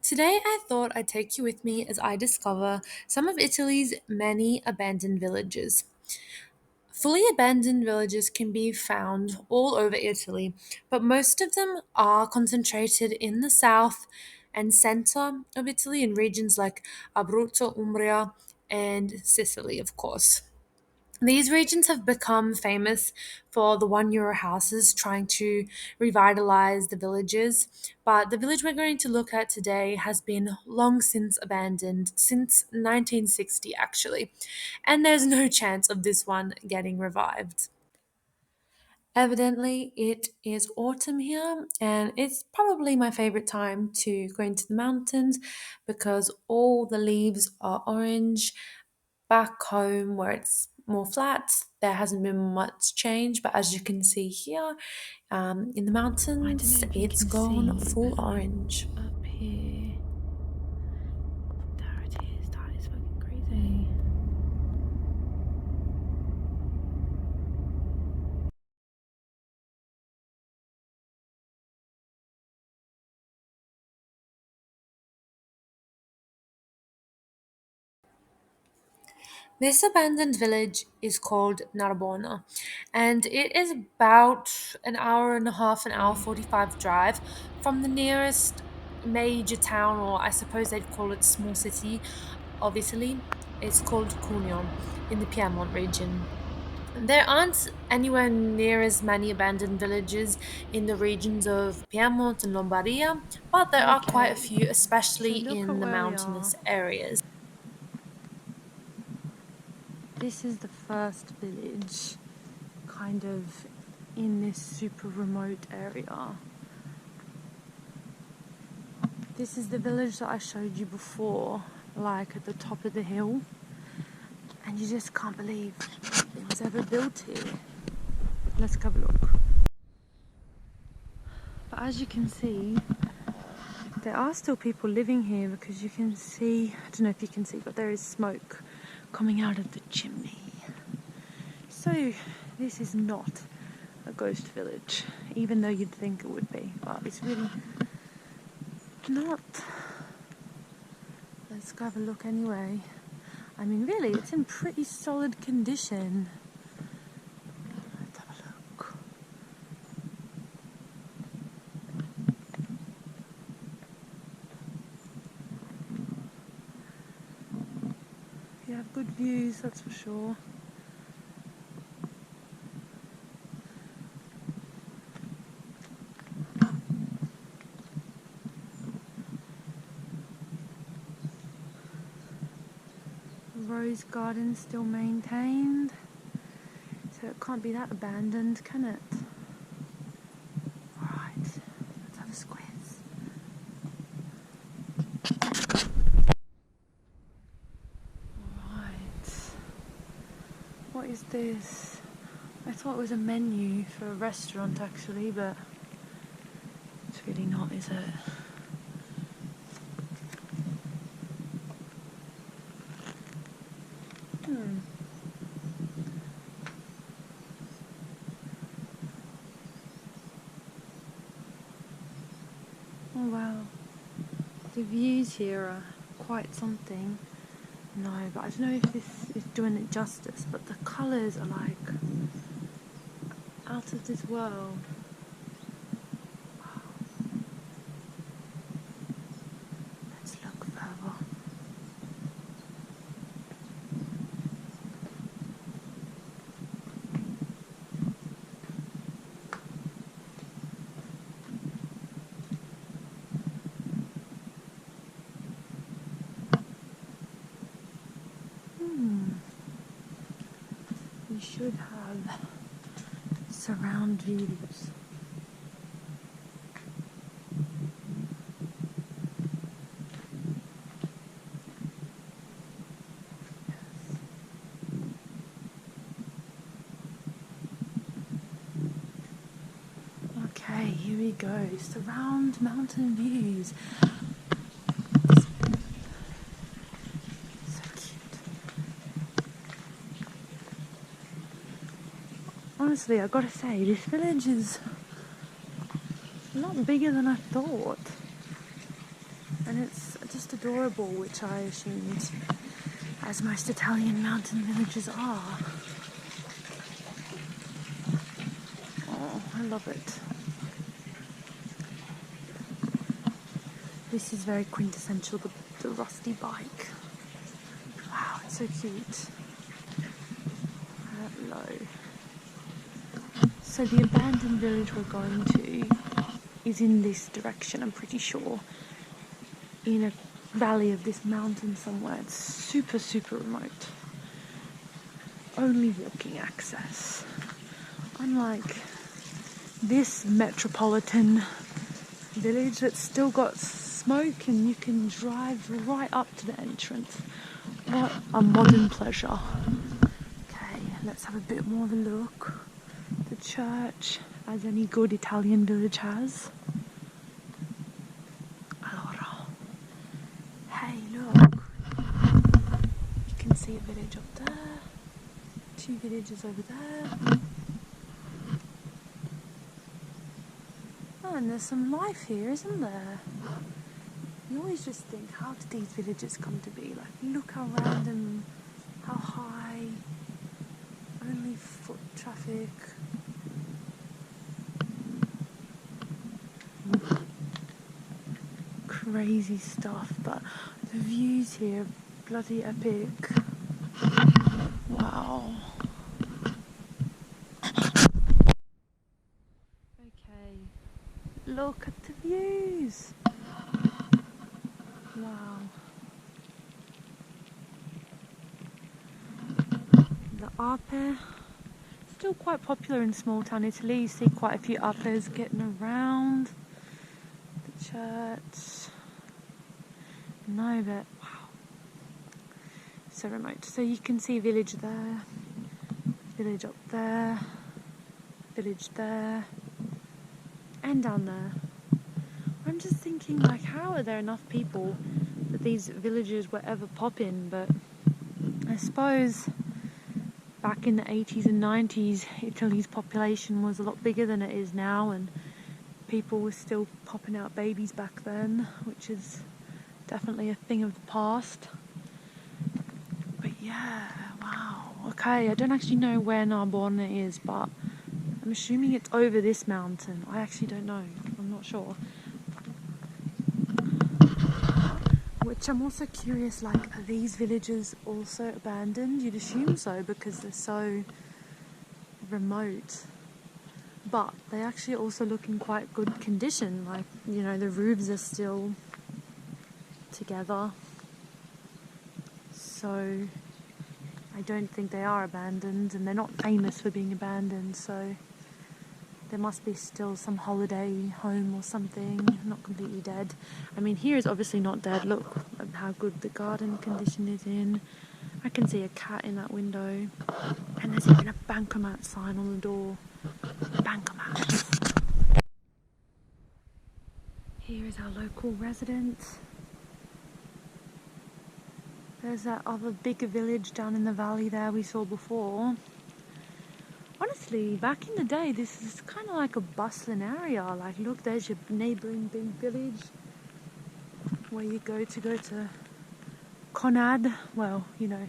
Today, I thought I'd take you with me as I discover some of Italy's many abandoned villages. Fully abandoned villages can be found all over Italy, but most of them are concentrated in the south and center of Italy in regions like Abruzzo, Umbria, and Sicily, of course. These regions have become famous for the €1 houses trying to revitalize the villages, but the village we're going to look at today has been long since abandoned, since 1960 actually, and there's no chance of this one getting revived. Evidently, it is autumn here, and it's probably my favorite time to go into the mountains because all the leaves are orange. Back home, where it's more flat, there hasn't been much change, but as you can see here in the I don't mountains, know if you it's can gone see, full but like orange. up here, there it is. That is fucking crazy. This abandoned village is called Narbona, and it is about an hour and a half, an hour 45 drive from the nearest major town, or I suppose they'd call it small city of Italy. It's called Cuneo in the Piedmont region. There aren't anywhere near as many abandoned villages in the regions of Piedmont and Lombardia, but there are quite a Okay, few, so especially look at in the where we are. mountainous areas. This is the first village, kind of in this super remote area. This is the village that I showed you before, like at the top of the hill, and you just can't believe it was ever built here. Let's have a look. But as you can see, there are still people living here because you can see, I don't know if you can see, but there is smoke coming out of the chimney. So this is not a ghost village, even though you'd think it would be, but it's really not. Let's go have a look anyway. I mean, really, it's in pretty solid condition. Let's have a look. You have good views, that's for sure. Rose garden still maintained, so it can't be that abandoned, can it? Alright, let's have a squeeze. Alright, what is this? I thought it was a menu for a restaurant actually, but it's really not, is it? Hmm. Oh wow. The views here are quite something. No, but I don't know if this is doing it justice, but the colours are like out of this world. Let's look further. Hmm. We should have surround views. Okay, here we go. Surround mountain views. So cute. Honestly, I gotta say, this village is a lot bigger than I thought. And it's just adorable, which I assumed, as most Italian mountain villages are. Oh, I love it. This is very quintessential, the rusty bike. Wow, it's so cute. Hello. So the abandoned village we're going to is in this direction, I'm pretty sure. In a valley of this mountain somewhere. It's super, super remote. Only walking access. Unlike this metropolitan village that's still got smoke and you can drive right up to the entrance. What a modern pleasure. Okay, let's have a bit more of a look. The church, as any good Italian village has. Allora. Hey, look. You can see a village up there. 2 villages over there. Oh, and there's some life here, isn't there? You always just think, how did these villages come to be? Like, look how random, how high, only foot traffic. Crazy stuff, but the views here are bloody epic. Wow. Okay, look at the views. Wow. The ape, still quite popular in small town Italy. You see quite a few apes getting around. The church. No, but wow. So remote. So you can see village there, village up there, village there, and down there. I'm just thinking, like, how are there enough people that these villages were ever popping? But I suppose back in the 80s and 90s, Italy's population was a lot bigger than it is now, and people were still popping out babies back then, which is definitely a thing of the past. But yeah, wow. Okay, I don't actually know where Narbona is, but I'm assuming it's over this mountain. I actually don't know. I'm not sure. Which I'm also curious, like, are these villages also abandoned? You'd assume so because they're so remote. But they actually also look in quite good condition. Like, you know, the roofs are still together. So I don't think they are abandoned, and they're not famous for being abandoned, so there must be still some holiday home or something, not completely dead. I mean, here is obviously not dead. Look at how good the garden condition is in. I can see a cat in that window, and there's even a bankomat sign on the door. Bankomat. Here is our local residence. There's that other bigger village down in the valley there we saw before. Honestly, back in the day, this is kind of like a bustling area. Like, look, there's your neighbouring big village where you go to Conad. Well, you know,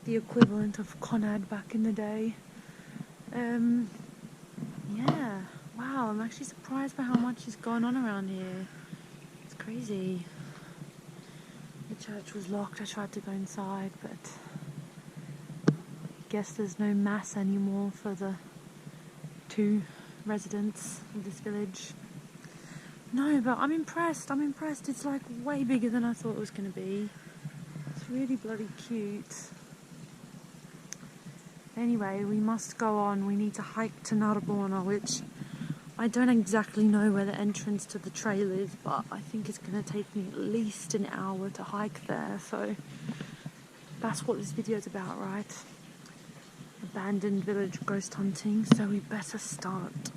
the equivalent of Conad back in the day. Yeah, wow, I'm actually surprised by how much is going on around here. It's crazy. The church was locked. I tried to go inside, but I guess there's no mass anymore for the 2 residents of this village. No, but I'm impressed. It's like way bigger than I thought it was going to be. It's really bloody cute. Anyway, we must go on. We need to hike to Narbona, which I don't exactly know where the entrance to the trail is, but I think it's going to take me at least an hour to hike there, so that's what this video is about, right? Abandoned village ghost hunting, so we better start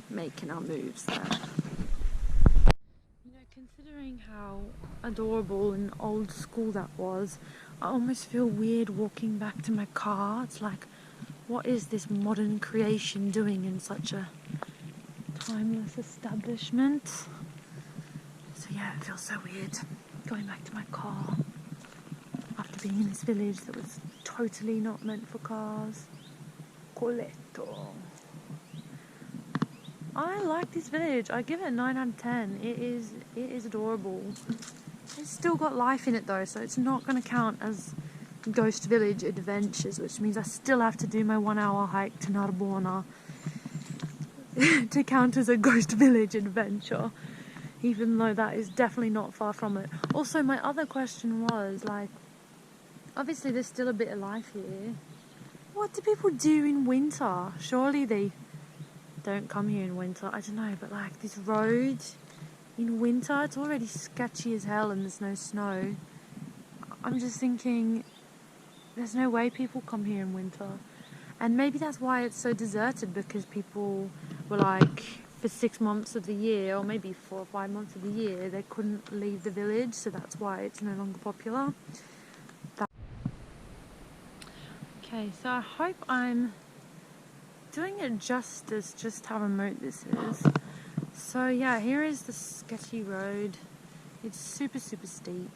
making our moves there. You know, considering how adorable and old school that was, I almost feel weird walking back to my car. It's like, what is this modern creation doing in such a timeless establishment? So yeah, it feels so weird going back to my car after being in this village that was totally not meant for cars. Coletto. I like this village. I give it a 9 out of 10. It is adorable. It's still got life in it though, so it's not going to count as Ghost Village Adventures, which means I still have to do my 1 hour hike to Narbona to count as a Ghost Village adventure, even though that is definitely not far from it. Also, my other question was, like, obviously there's still a bit of life here. What do people do in winter? Surely they don't come here in winter. I don't know, but like this road in winter, it's already sketchy as hell and there's no snow. I'm just thinking, there's no way people come here in winter. And maybe that's why it's so deserted, because people were like, for 6 months of the year, or maybe 4 or 5 months of the year, they couldn't leave the village, so that's why it's no longer popular. Okay, so I hope I'm doing it justice just how remote this is. So yeah, here is the sketchy road. It's super steep.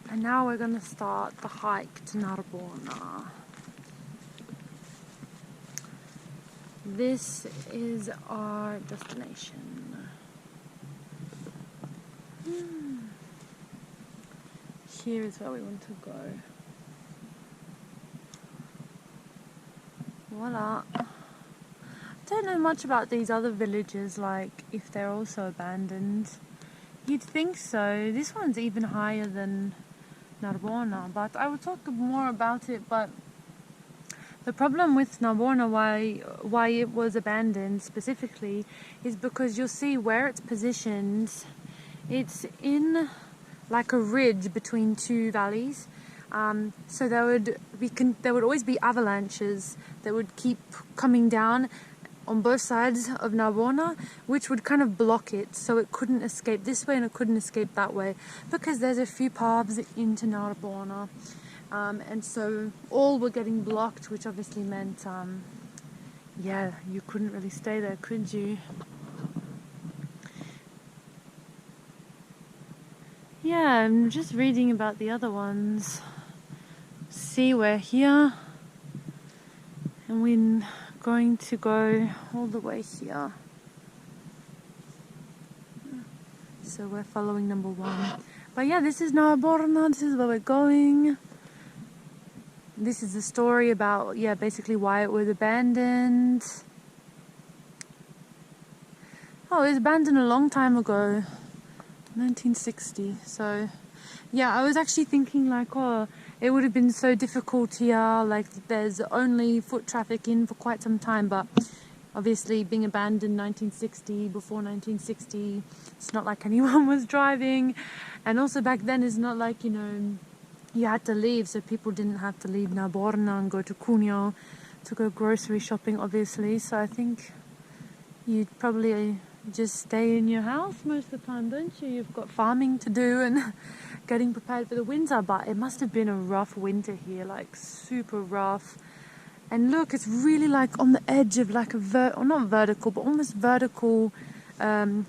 And now we're gonna start the hike to Narbona. This is our destination. Here is where we want to go. Voila. I don't know much about these other villages, like if they're also abandoned. You'd think so. This one's even higher than Narbona, but I will talk more about it. But the problem with Narbona, why it was abandoned specifically, is because you'll see where it's positioned. It's in like a ridge between two valleys. So there would always be avalanches that would keep coming down on both sides of Narbona, which would kind of block it, so it couldn't escape this way and it couldn't escape that way, because there's a few paths into Narbona, and so all were getting blocked, which obviously meant, yeah, you couldn't really stay there, could you? Yeah, I'm just reading about the other ones. See, we're here, and we're going to go all the way here. So we're following number 1. But yeah, this is Narbona, this is where we're going. This is the story about, yeah, basically why it was abandoned. Oh, it was abandoned a long time ago. 1960. So yeah, I was actually thinking like, oh, it would have been so difficult here, like there's only foot traffic in for quite some time, but obviously being abandoned 1960, before 1960, it's not like anyone was driving, and also back then it's not like, you know, you had to leave, so people didn't have to leave Narbona and go to Cuneo to go grocery shopping, obviously. So I think you'd probably just stay in your house most of the time, don't you? You've got farming to do and getting prepared for the winter, but it must have been a rough winter here, like super rough. And look, it's really like on the edge of like a or not vertical, but almost vertical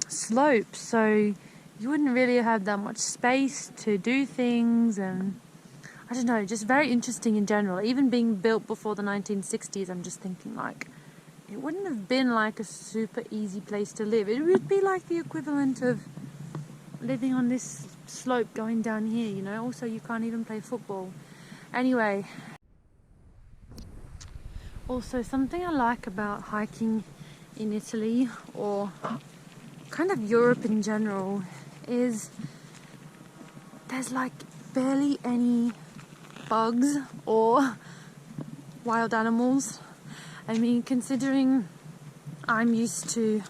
slope, so you wouldn't really have that much space to do things, and I don't know, just very interesting in general. Even being built before the 1960s, I'm just thinking like, it wouldn't have been like a super easy place to live. It would be like the equivalent of living on this slope going down here, you know. Also, you can't even play football. Anyway, also something I like about hiking in Italy, or kind of Europe in general, is there's like barely any bugs or wild animals. I mean, considering I'm used to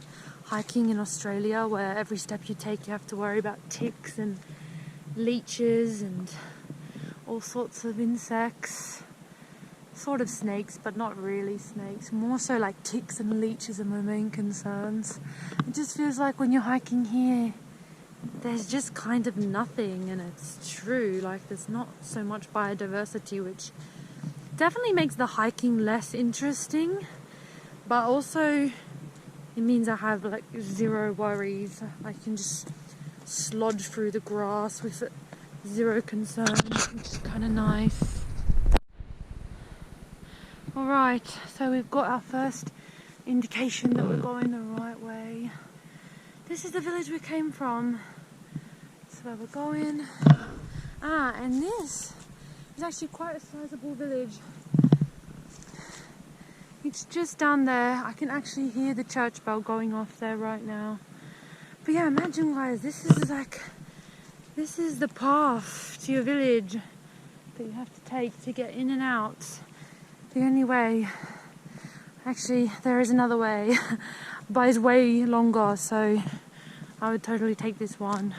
hiking in Australia, where every step you take you have to worry about ticks and leeches and all sorts of insects, sort of snakes, but not really snakes, more so like ticks and leeches are my main concerns. It just feels like when you're hiking here, there's just kind of nothing, and it's true, like there's not so much biodiversity, which definitely makes the hiking less interesting, but also it means I have like zero worries. I can just slodge through the grass with zero concern, which is kind of nice. Alright, so we've got our first indication that we're going the right way. This is the village we came from. That's where we're going. And this is actually quite a sizable village. It's just down there. I can actually hear the church bell going off there right now. But yeah, imagine guys, this is the path to your village that you have to take to get in and out. The only way, actually there is another way, but it's way longer, so I would totally take this one.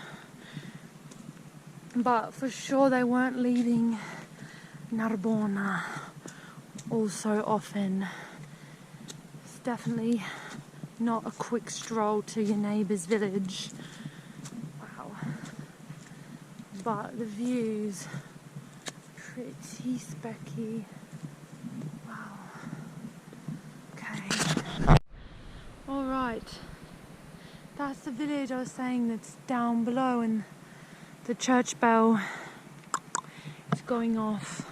But for sure they weren't leaving Narbona all so often. It's definitely not a quick stroll to your neighbour's village. Wow. But the view's pretty specky. Wow. Okay. Alright. That's the village I was saying that's down below, and the church bell is going off.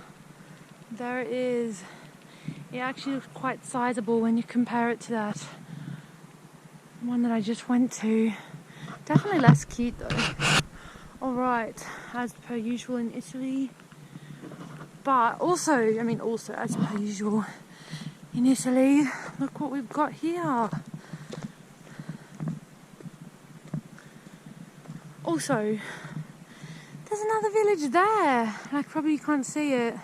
There it is. It actually looks quite sizable when you compare it to that one that I just went to. Definitely less cute though. Alright, as per usual in Italy. But also as per usual in Italy, look what we've got here. Also, there's another village there. Like, probably you can't see it.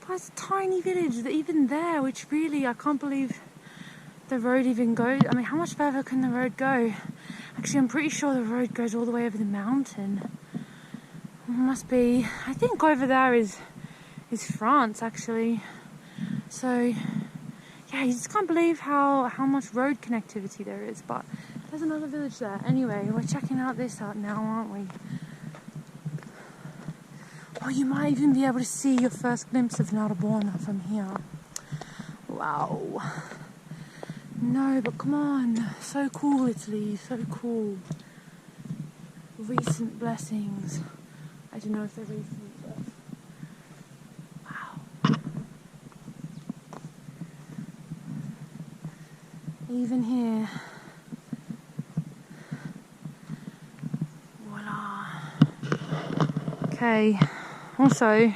But it's a tiny village that even there, which really, I can't believe the road even goes. I mean, how much further can the road go? Actually, I'm pretty sure the road goes all the way over the mountain. It must be, I think over there is France, actually. So, yeah, you just can't believe how much road connectivity there is. But there's another village there. Anyway, we're checking out this out now, aren't we? Oh, you might even be able to see your first glimpse of Narbona from here. Wow. No, but come on. So cool, Italy. So cool. Recent blessings. I don't know if they're recent, but... Wow. Even here. Voila. Okay. Also,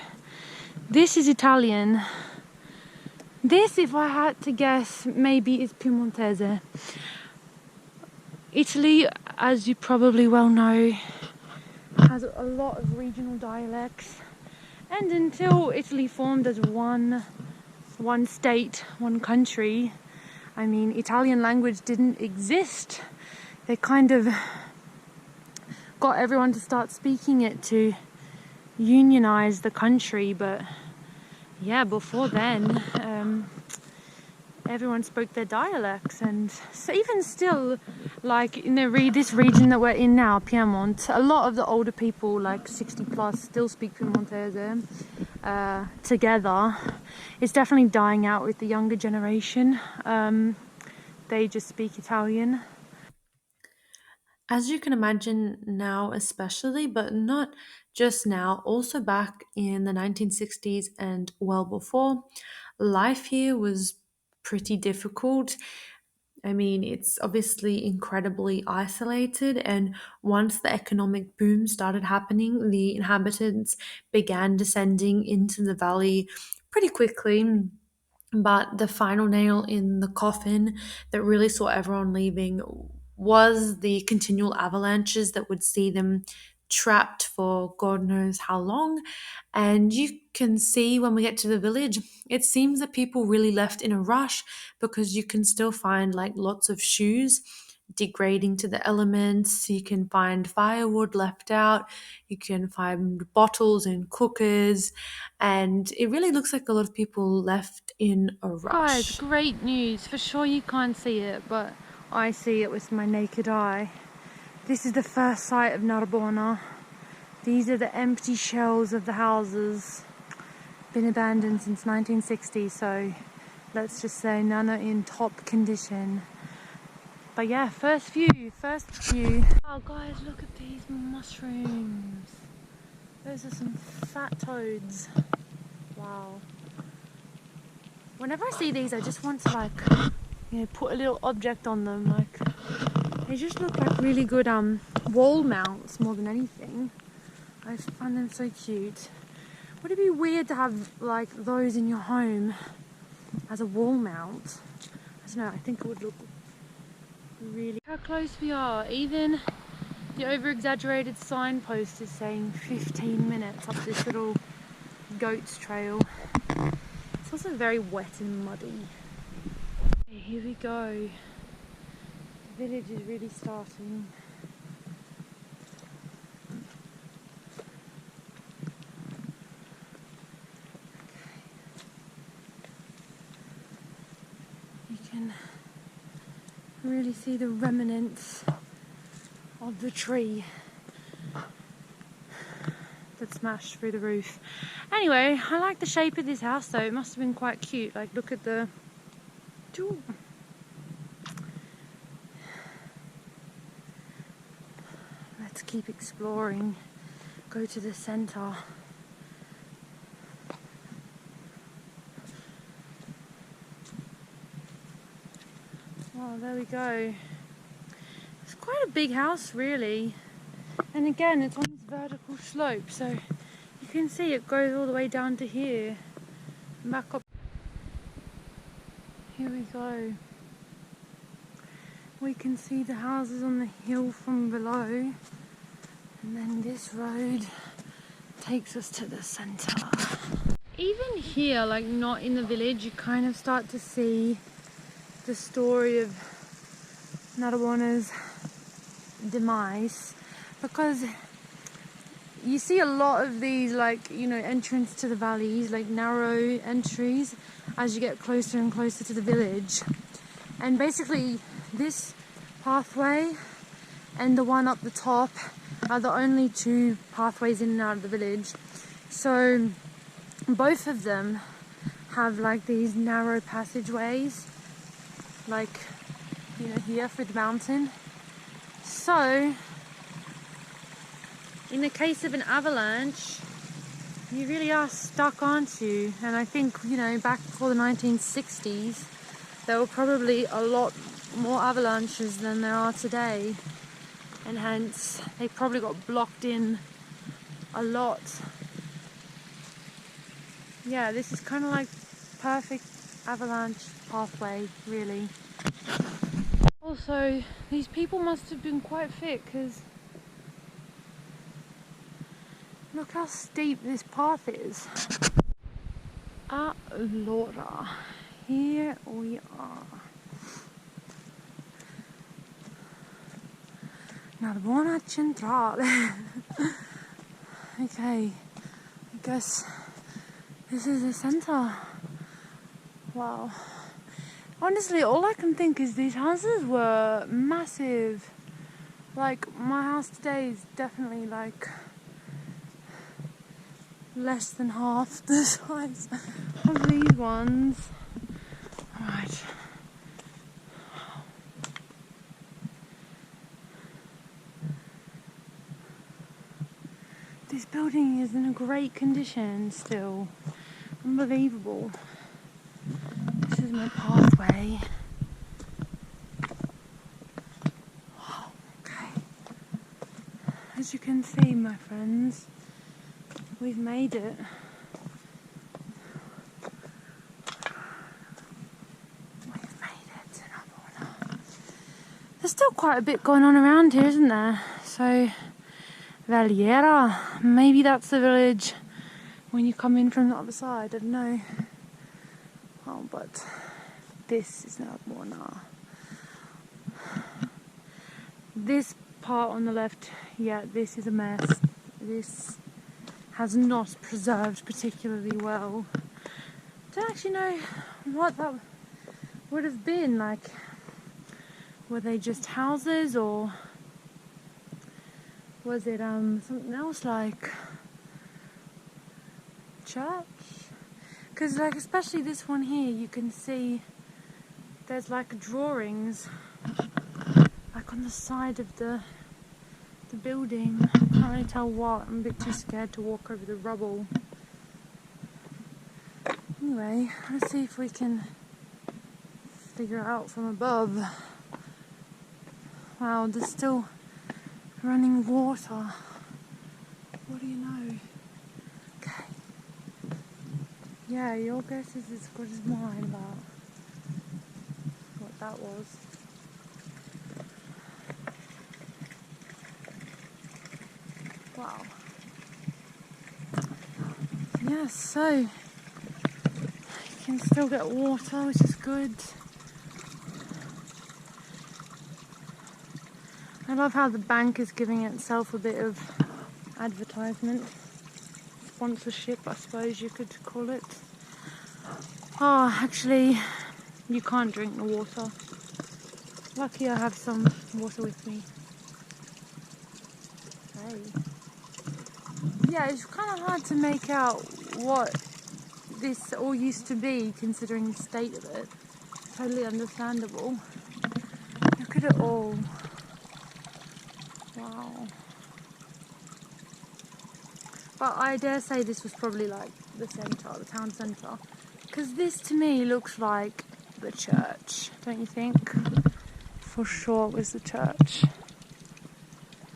this is Italian. This, if I had to guess, maybe is Piemontese. Italy, as you probably well know, has a lot of regional dialects. And until Italy formed as one state, one country, I mean, Italian language didn't exist. They kind of got everyone to start speaking it to unionize the country, but yeah, before then everyone spoke their dialects. And so even still, like in this region that we're in now, Piedmont, a lot of the older people, like 60 plus, still speak Piemontese together. It's definitely dying out with the younger generation. They just speak Italian. As you can imagine now, especially, but not just now, also back in the 1960s and well before, life here was pretty difficult. I mean, it's obviously incredibly isolated, and once the economic boom started happening, the inhabitants began descending into the valley pretty quickly. But the final nail in the coffin that really saw everyone leaving was the continual avalanches that would see them trapped for God knows how long. And you can see when we get to the village, it seems that people really left in a rush, because you can still find like lots of shoes degrading to the elements. You can find firewood left out. You can find bottles and cookers. And it really looks like a lot of people left in a Guys, rush. great news. For sure you can't see it, but I see it with my naked eye. This is the first sight of Narbona. These are the empty shells of the houses. Been abandoned since 1960, so let's just say none are in top condition. But yeah, first view. Oh guys, look at these mushrooms. Those are some fat toads. Wow. Whenever I see these, I just want to like, you know, put a little object on them. Like, they just look like really good wall mounts more than anything. I just find them so cute. Would it be weird to have like those in your home as a wall mount? I don't know, I think it would look really... How close we are. Even the over-exaggerated signpost is saying 15 minutes up this little goat's trail. It's also very wet and muddy. Okay, here we go. The village is really starting. You can really see the remnants of the tree that smashed through the roof. Anyway, I like the shape of this house though. It must have been quite cute. Like, look at the... Let's keep exploring. Go to the center. Oh, there we go. It's quite a big house, really. And again, it's on this vertical slope, so you can see it goes all the way down to here. And back up. Here we go. We can see the houses on the hill from below. And then this road takes us to the center. Even here, like not in the village, you kind of start to see the story of Narbona's demise, because you see a lot of these, like, you know, entrance to the valleys, like narrow entries as you get closer and closer to the village. And basically this pathway and the one up the top are the only two pathways in and out of the village. So both of them have like these narrow passageways, like, you know, here through the mountain. So in the case of an avalanche, you really are stuck, aren't you? And I think, you know, back before the 1960s, there were probably a lot more avalanches than there are today. And hence, they probably got blocked in a lot. Yeah, this is kind of like perfect avalanche pathway, really. Also, these people must have been quite fit, because look how steep this path is. Allora, here we are. Narbona Centrale. Okay, I guess this is the center. Wow. Honestly, all I can think is these houses were massive. Like, my house today is definitely like less than half the size of these ones. Alright. This building is in a great condition still. Unbelievable. This is my pathway. Okay. As you can see, my friends, we've made it. We've made it to Narbona. There's still quite a bit going on around here, isn't there? So, Valiera, maybe that's the village when you come in from the other side, I don't know. Oh, but this is Narbona. This part on the left, yeah, this is a mess. This has not preserved particularly well. Don't actually know what that would have been like. Were they just houses, or was it something else, like church? Because, like, especially this one here, you can see there's like drawings on the side of the building. I can't really tell what. I'm a bit too scared to walk over the rubble. Anyway, let's see if we can figure it out from above. Wow, there's still running water. What do you know? Okay. Yeah, your guess is as good as mine about what that was. Wow. Yeah, so you can still get water, which is good. I love how the bank is giving itself a bit of advertisement, sponsorship, I suppose you could call it. Oh, actually, you can't drink the water. Lucky I have some water with me. Hey. Yeah, it's kind of hard to make out what this all used to be, considering the state of it. Totally understandable. Look at it all. Wow. But I dare say this was probably like the centre, the town centre. Because this to me looks like the church, don't you think? For sure it was the church.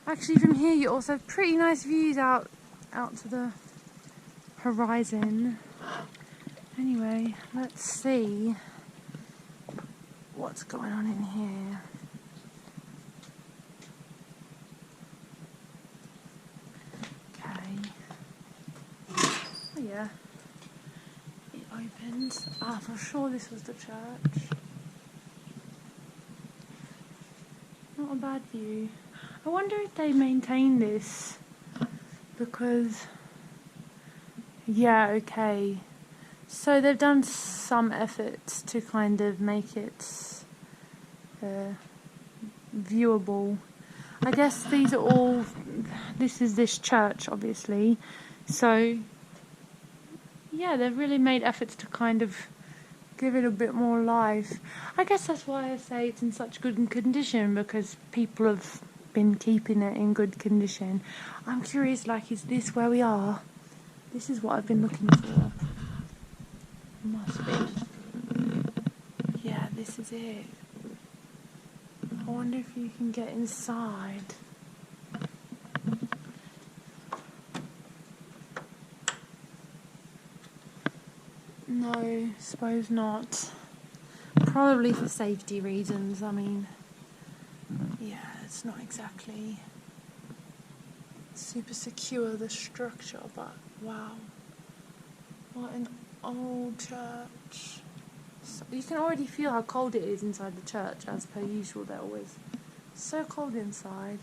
Actually, from here you also have pretty nice views out to the horizon. Anyway, let's see what's going on in here. Okay. Oh yeah. It opens. Ah, for sure this was the church. Not a bad view. I wonder if they maintain this because, yeah, okay. So they've done some efforts to kind of make it viewable. I guess these are all, this is this church obviously, so yeah, they've really made efforts to kind of give it a bit more life. I guess that's why I say it's in such good condition, because people have been keeping it in good condition. I'm curious, like, is this where we are? This is what I've been looking for. Must be. Yeah, this is it. I wonder if you can get inside. No, suppose not. Probably for safety reasons. I mean, yeah, it's not exactly super secure, the structure, but wow. What an old church. So you can already feel how cold it is inside the church, as per usual. They're always so cold inside.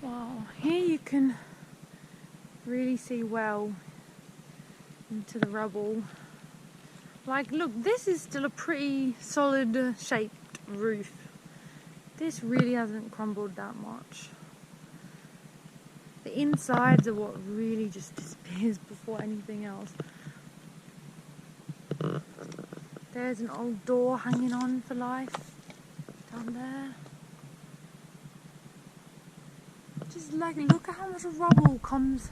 Wow, here you can really see well into the rubble. Like, look, this is still a pretty solid shaped roof. This really hasn't crumbled that much. The insides are what really just disappears before anything else. There's an old door hanging on for life down there. Just like, look at how much rubble comes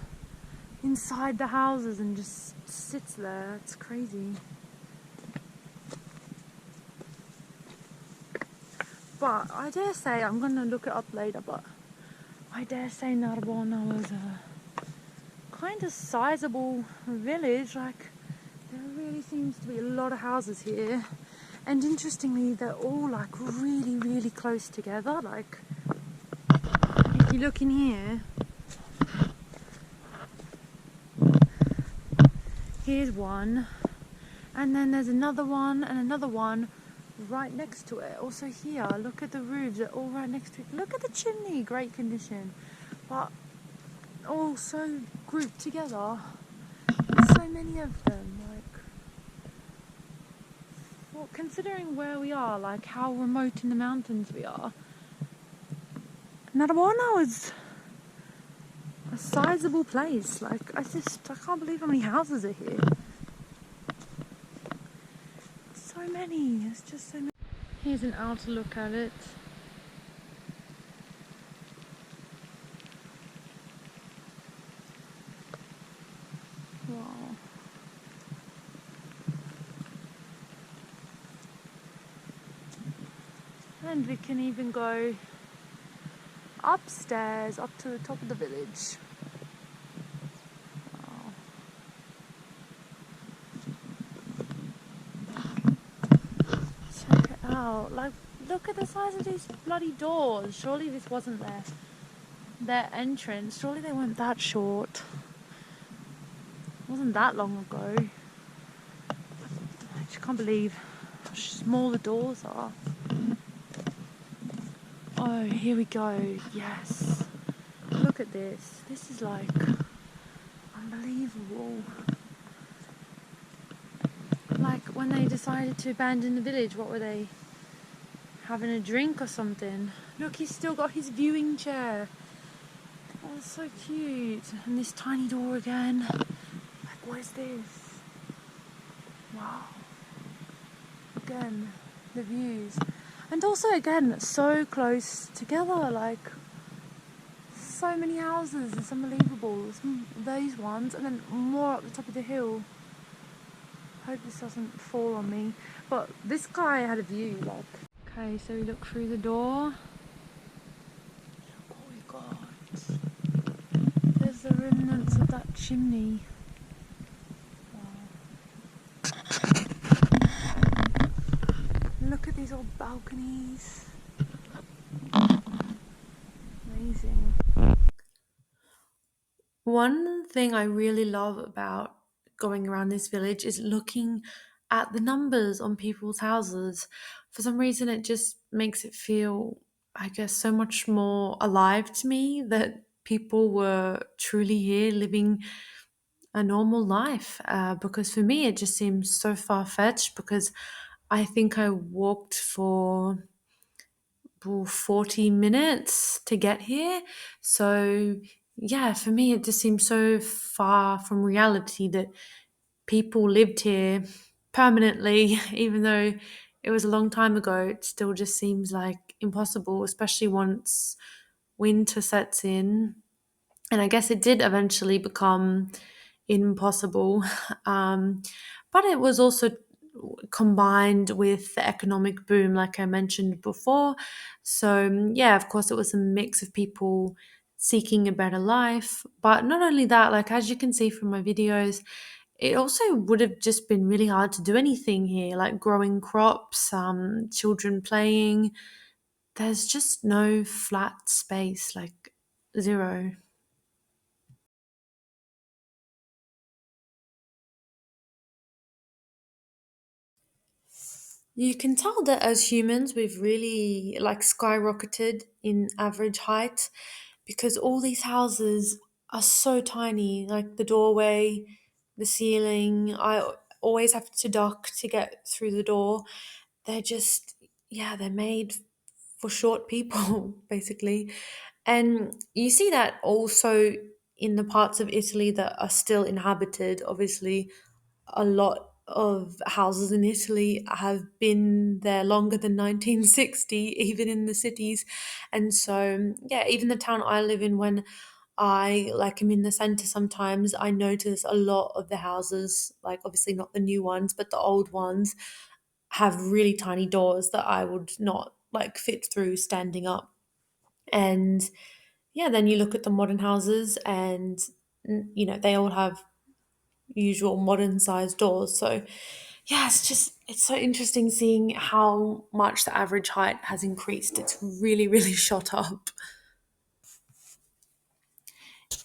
inside the houses and just sits there. It's crazy. But I dare say, I'm going to look it up later, but I dare say Narbona was a kind of sizable village. Like, there really seems to be a lot of houses here. And interestingly, they're all like really, really close together. Like, if you look in here, here's one, and then there's another one and another one right next to it. Also here, look at the roofs, they're all right next to it. Look at the chimney, great condition, but all so grouped together. There's so many of them. Like, well, considering where we are, like how remote in the mountains we are, Narbona was a sizable place. Like, I can't believe how many houses are here. So many, there's just so many. Here's an outer look at it. Wow. And we can even go upstairs, up to the top of the village. Wow. Check it out. Like, look at the size of these bloody doors. Surely this wasn't their entrance. Surely they weren't that short. It wasn't that long ago. I just can't believe how small the doors are. Oh, here we go. Yes. Look at this. This is like unbelievable. Like when they decided to abandon the village, what were they? Having a drink or something? Look, he's still got his viewing chair. Oh, so cute. And this tiny door again. Like, what is this? Wow. Again, the views. And also, again, so close together. Like, so many houses. It's unbelievable. Those ones, and then more up the top of the hill. Hope this doesn't fall on me. But this guy had a view, like. Okay, so we look through the door. Look what we got. There's the remnants of that chimney. Look at these old balconies. Amazing. One thing I really love about going around this village is looking at the numbers on people's houses. For some reason, it just makes it feel, I guess, so much more alive to me that people were truly here living a normal life. Because for me, it just seems so far fetched because I think I walked for 40 minutes to get here. So, yeah, for me, it just seems so far from reality that people lived here permanently, even though it was a long time ago. It still just seems like impossible, especially once winter sets in. And I guess it did eventually become impossible. Um, but it was also combined with the economic boom, like I mentioned before. So, yeah, of course, it was a mix of people seeking a better life. But not only that, like as you can see from my videos, it also would have just been really hard to do anything here, like growing crops, children playing. There's just no flat space, like zero. You can tell that as humans, we've really like skyrocketed in average height because all these houses are so tiny, like the doorway, the ceiling. I always have to duck to get through the door. They're just, yeah, they're made for short people, basically. And you see that also in the parts of Italy that are still inhabited. Obviously, a lot of houses in Italy have been there longer than 1960, even in the cities. And so, yeah, even the town I live in, when I like am in the center sometimes, I notice a lot of the houses, like obviously not the new ones, but the old ones, have really tiny doors that I would not like fit through standing up. And yeah, then you look at the modern houses and they all have usual modern sized doors. So yeah, it's so interesting seeing how much the average height has increased. It's really, really shot up.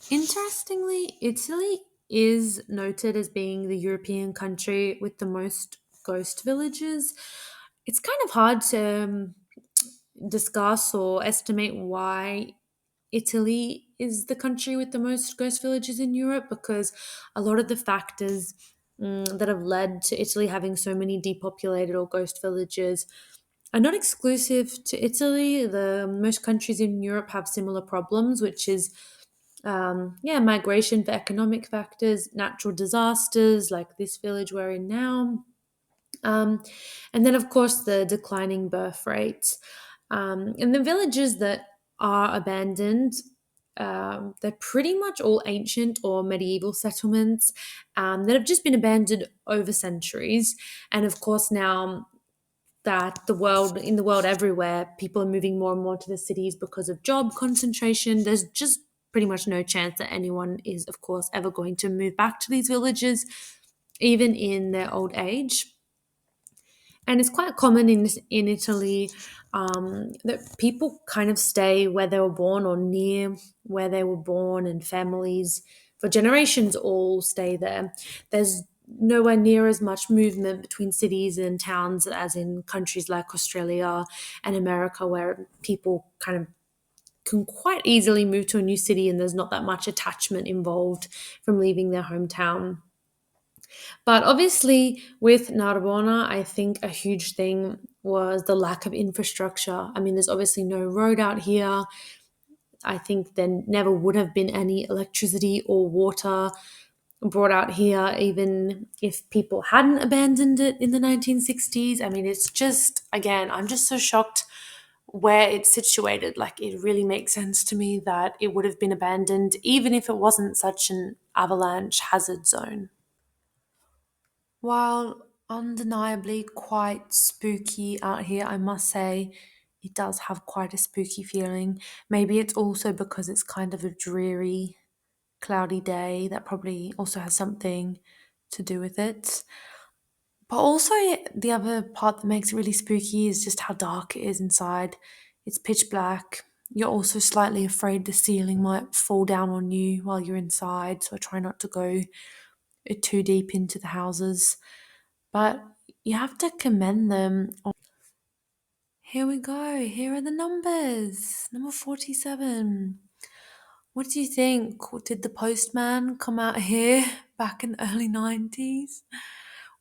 Interestingly, Italy is noted as being the European country with the most ghost villages. It's kind of hard to discuss or estimate why Italy is the country with the most ghost villages in Europe because a lot of the factors that have led to Italy having so many depopulated or ghost villages are not exclusive to Italy. The most countries in Europe have similar problems, which is yeah, migration for economic factors, natural disasters like this village we're in now, Um, and then, of course, the declining birth rates. And the villages that are abandoned, they're pretty much all ancient or medieval settlements that have just been abandoned over centuries. And of course, now that in the world everywhere, people are moving more and more to the cities because of job concentration. There's just pretty much no chance that anyone is, of course, ever going to move back to these villages, even in their old age. And it's quite common in Italy that people kind of stay where they were born or near where they were born, and families for generations all stay there. There's nowhere near as much movement between cities and towns as in countries like Australia and America, where people kind of can quite easily move to a new city and there's not that much attachment involved from leaving their hometown. But obviously, with Narbona, I think a huge thing was the lack of infrastructure. I mean, there's obviously no road out here. I think there never would have been any electricity or water brought out here, even if people hadn't abandoned it in the 1960s. I mean, it's just, again, I'm just so shocked where it's situated. Like, it really makes sense to me that it would have been abandoned, even if it wasn't such an avalanche hazard zone. While undeniably quite spooky out here, I must say it does have quite a spooky feeling. Maybe it's also because it's kind of a dreary, cloudy day that probably also has something to do with it. But also, the other part that makes it really spooky is just how dark it is inside. It's pitch black. You're also slightly afraid the ceiling might fall down on you while you're inside, so I try not to go too deep into the houses. But you have to commend them. Here we go. Here are the numbers. Number 47. What do you think? Did the postman come out here back in the early 90s?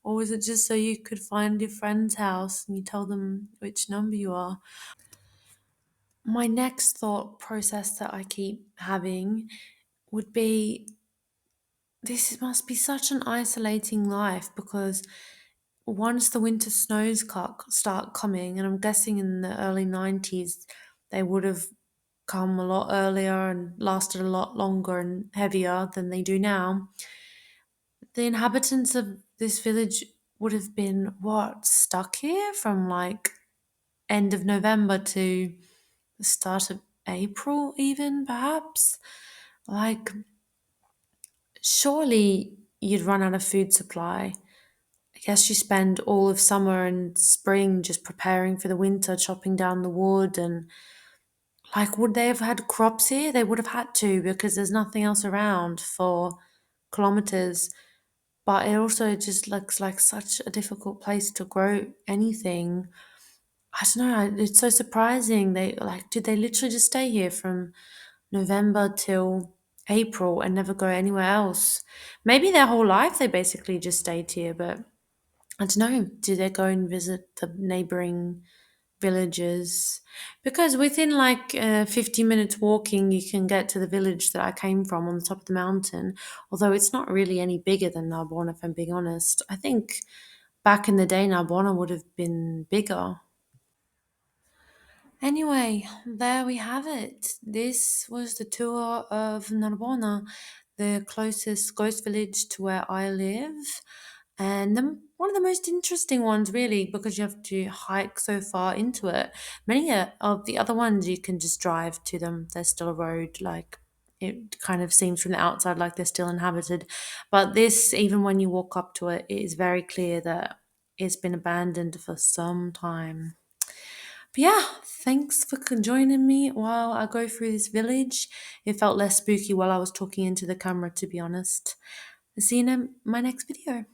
Or was it just so you could find your friend's house and you tell them which number you are? My next thought process that I keep having would be this must be such an isolating life, because once the winter snows start coming, and I'm guessing in the early 90s they would have come a lot earlier and lasted a lot longer and heavier than they do now, the inhabitants of this village would have been what, stuck here from like end of November to the start of April, even perhaps. Like, surely you'd run out of food supply. I guess you spend all of summer and spring just preparing for the winter, chopping down the wood. And like, would they have had crops here? They would have had to, because there's nothing else around for kilometers. But it also just looks like such a difficult place to grow anything. I don't know. It's so surprising. They like, did they literally just stay here from November till April and never go anywhere else? Maybe their whole life they basically just stayed here, but I don't know. Do they go and visit the neighboring villages? Because within like 50 minutes walking, you can get to the village that I came from on the top of the mountain. Although it's not really any bigger than Narbona, if I'm being honest. I think back in the day, Narbona would have been bigger. Anyway, there we have it. This was the tour of Narbona, the closest ghost village to where I live. And one of the most interesting ones, really, because you have to hike so far into it. Many of the other ones, you can just drive to them. There's still a road, like it kind of seems from the outside like they're still inhabited. But this, even when you walk up to it, it is very clear that it's been abandoned for some time. But yeah, thanks for joining me while I go through this village. It felt less spooky while I was talking into the camera, to be honest. See you in my next video.